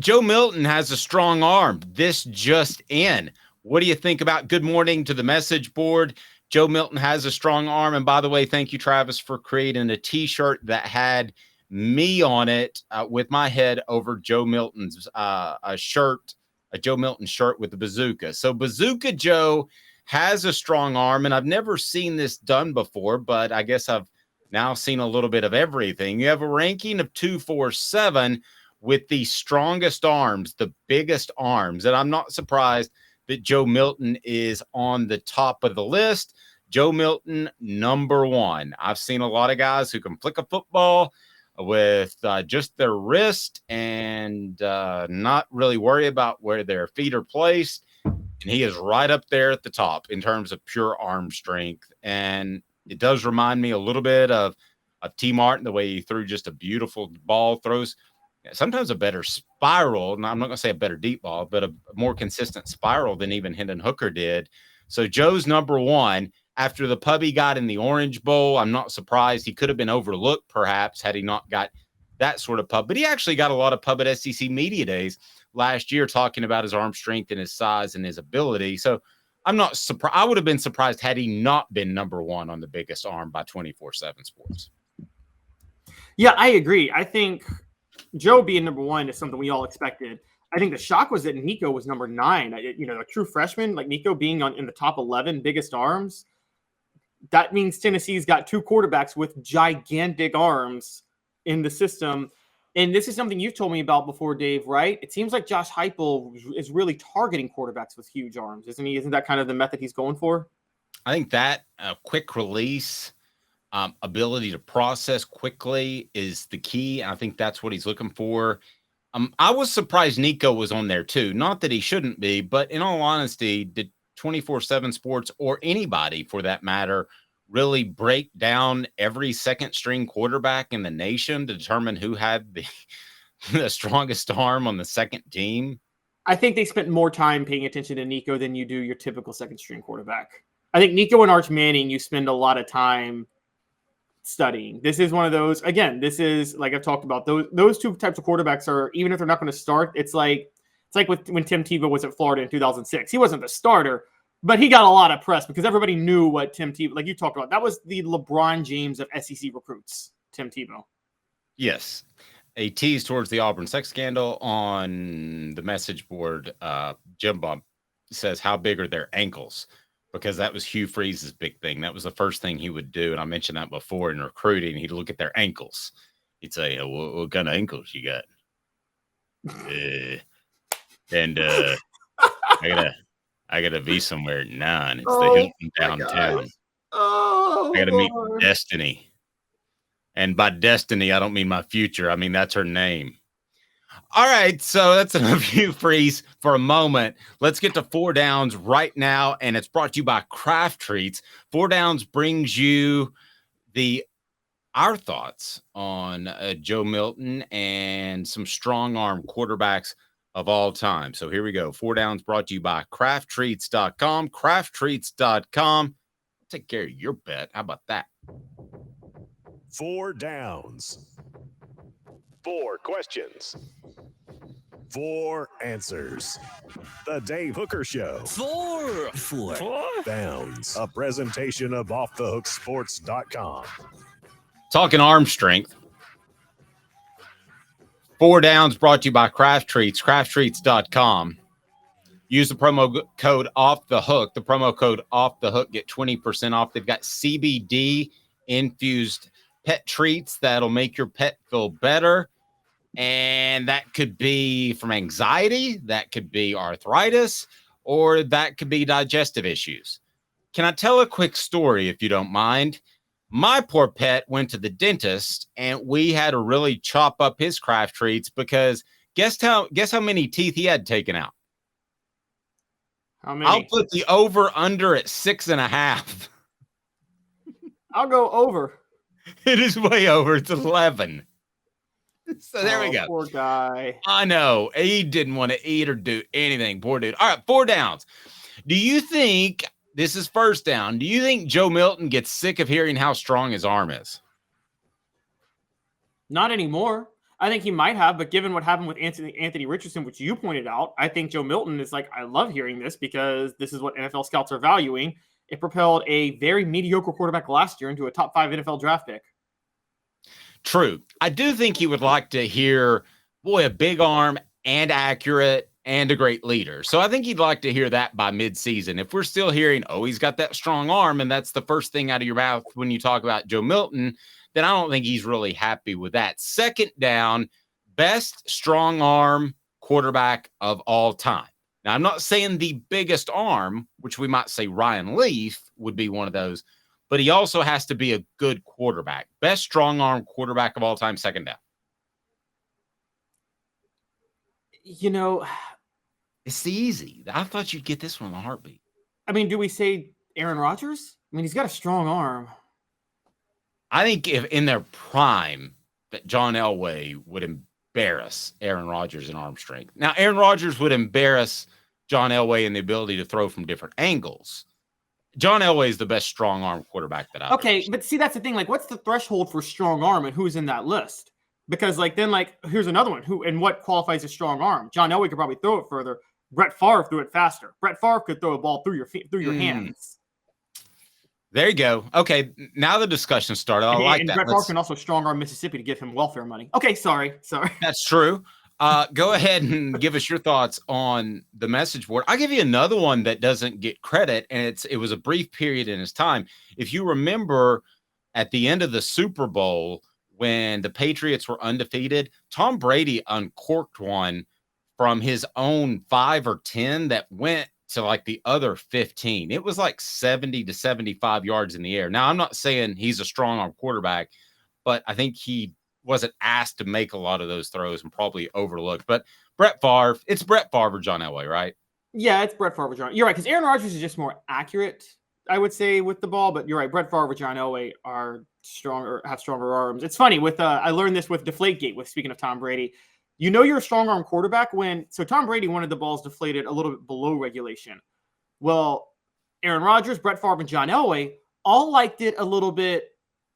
Joe Milton has a strong arm. This just in. What do you think about good morning to the message board? Joe Milton has a strong arm. And by the way, thank you, Travis, for creating a T-shirt that had me on it with my head over Joe Milton's a Joe Milton shirt with the bazooka. So Bazooka Joe has a strong arm, and I've never seen this done before, but I guess I've now seen a little bit of everything. You have a ranking of 247 with the strongest arms, the biggest arms, and I'm not surprised that Joe Milton is on the top of the list. Joe Milton, number one. I've seen a lot of guys who can flick a football with just their wrist and not really worry about where their feet are placed. And he is right up there at the top in terms of pure arm strength. And it does remind me a little bit of T. Martin, the way he threw just a beautiful ball, throws sometimes a better spiral. And I'm not going to say a better deep ball, but a more consistent spiral than even Hendon Hooker did. So Joe's number one. After the pub he got in the Orange Bowl, I'm not surprised. He could have been overlooked, perhaps, had he not got that sort of pub. But he actually got a lot of pub at SEC Media Days last year talking about his arm strength and his size and his ability. So I'm not surprised. I would have been surprised had he not been number one on the biggest arm by 24/7 Sports. Yeah, I agree. I think Joe being number one is something we all expected. I think the shock was that Nico was number 9. A true freshman like Nico being in the top 11 biggest arms. That means Tennessee's got 2 quarterbacks with gigantic arms in the system. And this is something you've told me about before, Dave, right? It seems like Josh Heupel is really targeting quarterbacks with huge arms, isn't he? Isn't that kind of the method he's going for? I think that quick release, ability to process quickly is the key. I think that's what he's looking for. I was surprised Nico was on there too. Not that he shouldn't be, but in all honesty, did 24/7 Sports or anybody for that matter really break down every second string quarterback in the nation to determine who had the strongest arm on the second team? I think they spent more time paying attention to Nico than you do your typical second string quarterback. I think Nico and Arch Manning, you spend a lot of time studying. This is one of those, again, this is like I've talked about, those 2 types of quarterbacks are, even if they're not going to start, it's like when Tim Tebow was at Florida in 2006. He wasn't the starter, but he got a lot of press because everybody knew what Tim Tebow, like you talked about, that was the LeBron James of SEC recruits, Tim Tebow. Yes. A tease towards the Auburn sex scandal on the message board. Jim Bump says, how big are their ankles? Because that was Hugh Freeze's big thing. That was the first thing he would do. And I mentioned that before in recruiting. He'd look at their ankles. He'd say, what kind of ankles you got? And I gotta be somewhere at 9. It's the Hilton downtown. I gotta meet Destiny. And by Destiny, I don't mean my future. I mean, that's her name. All right, so that's enough Hugh Freeze for a moment. Let's get to 4 Downs right now, and it's brought to you by Craft Treats. 4 Downs brings you our thoughts on Joe Milton and some strong arm quarterbacks of all time. So here we go. 4 Downs brought to you by crafttreats.com. Crafttreats.com. Take care of your bet. How about that? 4 Downs. 4 questions. 4 answers. The Dave Hooker Show. 4 Downs. A presentation of offthehooksports.com. Talking arm strength. 4 Downs brought to you by Craft Treats. Crafttreats.com. Use the promo code Off the Hook. The promo code Off the Hook. Get 20% off. They've got CBD infused pet treats that'll make your pet feel better. And that could be from anxiety, that could be arthritis, or that could be digestive issues. Can I tell a quick story if you don't mind? My poor pet went to the dentist and we had to really chop up his Craft Treats because guess how many teeth he had taken out? How many? I'll put the over under at 6.5. I'll go over. It is way over. It's 11. So there we go. Poor guy. I know. He didn't want to eat or do anything. Poor dude. All right, 4 Downs. Do you think, this is 1st down, do you think Joe Milton gets sick of hearing how strong his arm is? Not anymore. I think he might have, but given what happened with Anthony Richardson, which you pointed out, I think Joe Milton is like, I love hearing this because this is what NFL scouts are valuing. It propelled a very mediocre quarterback last year into a top 5 NFL draft pick. True. I do think he would like to hear, boy, a big arm and accurate and a great leader. So I think he'd like to hear that by midseason. If we're still hearing, oh, he's got that strong arm, and that's the first thing out of your mouth when you talk about Joe Milton, then I don't think he's really happy with that. Second down, best strong arm quarterback of all time. Now, I'm not saying the biggest arm, which we might say Ryan Leaf would be one of those, but he also has to be a good quarterback. Best strong arm quarterback of all time, second down. You know, it's easy. I thought you'd get this one in a heartbeat. I mean, do we say Aaron Rodgers? I mean, he's got a strong arm. I think if in their prime that John Elway would embarrass Aaron Rodgers in arm strength. Now, Aaron Rodgers would embarrass John Elway in the ability to throw from different angles. John Elway is the best strong arm quarterback that I've ever seen. But see, that's the thing. Like, what's the threshold for strong arm and who's in that list? Because, like, then, like, here's another one. Who and what qualifies as strong arm? John Elway could probably throw it further. Brett Favre threw it faster. Brett Favre could throw a ball through your hands. There you go. Okay, now the discussion started. I like that. Brett Favre can also strong arm Mississippi to give him welfare money. Okay, sorry. That's true. Go ahead and give us your thoughts on the message board. I'll give you another one that doesn't get credit, and it was a brief period in his time. If you remember at the end of the Super Bowl when the Patriots were undefeated, Tom Brady uncorked one from his own 5 or 10 that went to like the other 15. It was like 70 to 75 yards in the air. Now, I'm not saying he's a strong arm quarterback, but I think he wasn't asked to make a lot of those throws and probably overlooked. But Brett Favre, it's Brett Favre or John Elway, right? Yeah, it's Brett Favre or John. You're right, because Aaron Rodgers is just more accurate, I would say, with the ball. But you're right, Brett Favre or John Elway are stronger, have stronger arms. It's funny with I learned this with Deflategate. With speaking of Tom Brady, you know you're a strong arm quarterback when Tom Brady wanted the balls deflated a little bit below regulation. Well, Aaron Rodgers, Brett Favre, and John Elway all liked it a little bit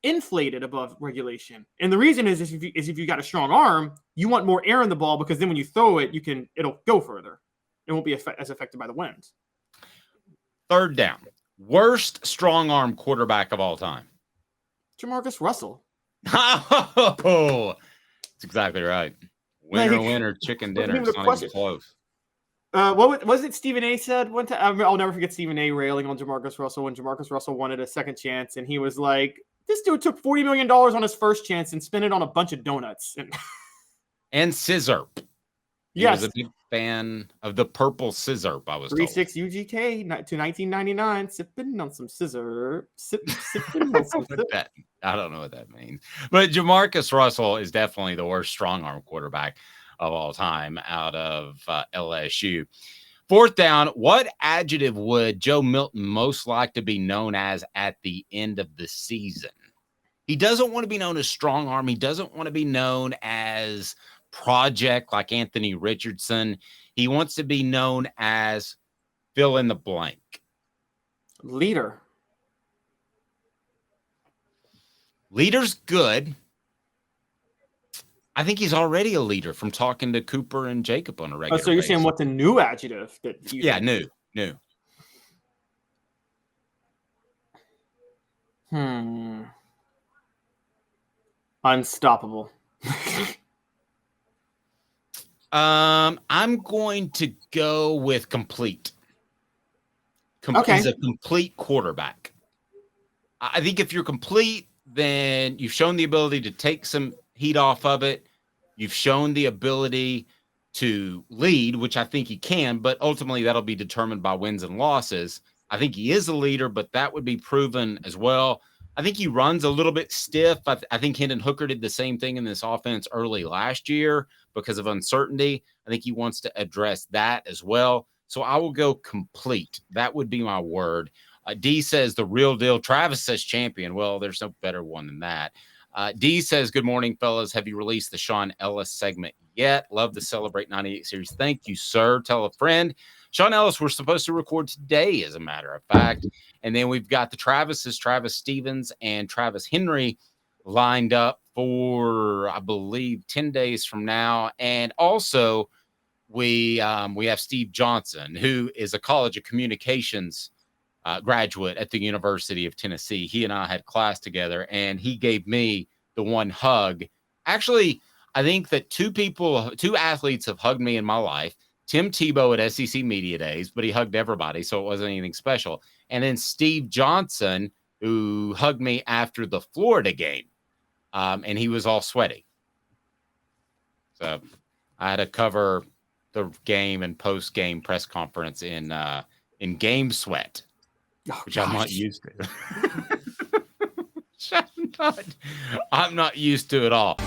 inflated above regulation. And the reason is if you got a strong arm, you want more air in the ball because then when you throw it, it'll go further. It won't be as affected by the wind. Third down. Worst strong arm quarterback of all time. Jamarcus Russell. Oh, that's exactly right. Winner, chicken dinner. It's not even close. What was it Stephen A said one time? I'll never forget Stephen A railing on Jamarcus Russell when Jamarcus Russell wanted a second chance. And he was like, this dude took $40 million on his first chance and spent it on a bunch of donuts. And scissor. He was a big fan of the purple scissor, I was told. 3.6 UGK to 1999, sipping on some scissor. Sipping on some scissor. I don't know what that means. But Jamarcus Russell is definitely the worst strong arm quarterback of all time out of LSU. Fourth down, what adjective would Joe Milton most like to be known as at the end of the season? He doesn't want to be known as strong arm. He doesn't want to be known as project like Anthony Richardson. He wants to be known as fill in the blank. Leader. Leader's good. I think he's already a leader from talking to Cooper and Jacob on a regular basis. So you're saying what's a new adjective? New. Unstoppable. I'm going to go with complete. He's a complete quarterback. I think if you're complete, then you've shown the ability to take some heat off of it. You've shown the ability to lead, which I think he can, but ultimately that'll be determined by wins and losses. I think he is a leader, but that would be proven as well. I think he runs a little bit stiff. I think Hendon Hooker did the same thing in this offense early last year because of uncertainty. I think he wants to address that as well. So I will go complete. That would be my word. D says the real deal. Travis says champion. Well, there's no better one than that. D says, good morning, fellas. Have you released the Sean Ellis segment yet? Love to celebrate 98 series. Thank you, sir. Tell a friend. Sean Ellis, we're supposed to record today, as a matter of fact. And then we've got the Travises, Travis Stevens and Travis Henry, lined up for, I believe, 10 days from now. And also we have Steve Johnson, who is a College of Communications graduate at the University of Tennessee. He and I had class together, and he gave me the one hug. Actually, I think that two athletes have hugged me in my life. Tim Tebow at SEC Media Days, but he hugged everybody, so it wasn't anything special. And then Steve Johnson, who hugged me after the Florida game, and he was all sweaty. So I had to cover the game and post-game press conference in game sweat, which I'm not used to. I'm not used to it all.